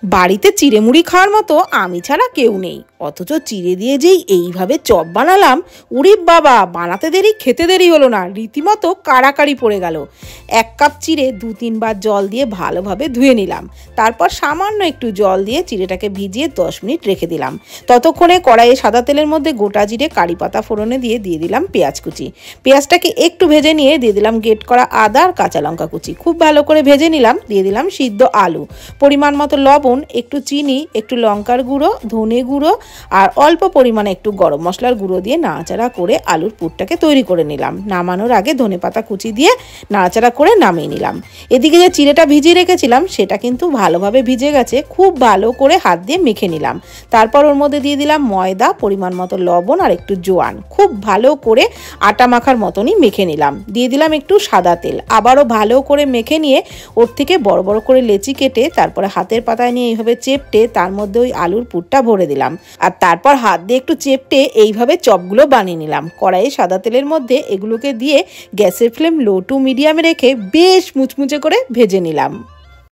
বাড়িতে চিড়ে মুড়ি খাওয়ার মতো আমি ছাড়া কেউ নেই, অথচ চিড়ে দিয়ে যেই এইভাবে চপ বানালাম, উরি বাবা, বানাতে দেরি খেতে দেরি হলো না, রীতিমতো কাড়াকাড়ি পড়ে গেল। 1 কাপ চিড়ে 2-3 বার জল দিয়ে ভালোভাবে ধুয়ে নিলাম, তারপর সামান্য একটু জল দিয়ে চিড়েটাকে ভিজিয়ে 10 মিনিট রেখে দিলাম। ততক্ষণে কড়াইয়ে সাদা তেলের মধ্যে গোটা জিরে কারি পাতা ফোড়নে দিয়ে দিলাম পেঁয়াজ কুচি। পেঁয়াজটাকে একটু ভেজে নিয়ে দিয়ে দিলাম গ্রেট করা আদা আর কাঁচা লঙ্কা কুচি। খুব ভালো করে ভেজে নিলাম, দিয়ে দিলাম সিদ্ধ আলু, পরিমাণ মতো লবণ, একটু চিনি, একটু লঙ্কার গুঁড়ো, ধনে গুঁড়ো আর অল্প পরিমাণে একটু গরম মশলার গুঁড়ো দিয়ে নাড়াচাড়া করে আলুর পুরটাকে তৈরি করে নিলাম। নামানোর আগে ধনেপাতা কুচি দিয়ে নাড়াচাড়া করে নামিয়ে নিলাম। এদিকে যে চিড়েটা ভিজিয়ে রেখেছিলাম সেটা কিন্তু ভালোভাবে ভিজে গেছে, খুব ভালো করে হাত দিয়ে মেখে নিলাম। তারপর ওর মধ্যে দিয়ে দিলাম ময়দা, পরিমাণ মতো লবণ আর একটু জোয়ান, খুব ভালো করে আটা মাখার মতনই মেখে নিলাম। দিয়ে দিলাম একটু সাদা তেল, আবারও ভালো করে মেখে নিয়ে ওর থেকে বড় বড় করে লেচি কেটে তারপরে হাতের পাতায় নিয়ে এইভাবে চেপটে তার মধ্যে ওই আলুর পুরটা ভরে দিলাম। আর তারপর হাত দিয়ে একটু চেপটে এইভাবে চপগুলো বানিয়ে নিলাম। কড়াইয়ে সাদা তেলের মধ্যে এগুলোকে দিয়ে গ্যাসের ফ্লেম লো টু মিডিয়ামে রেখে বেশ মুচমুচে করে ভেজে নিলাম।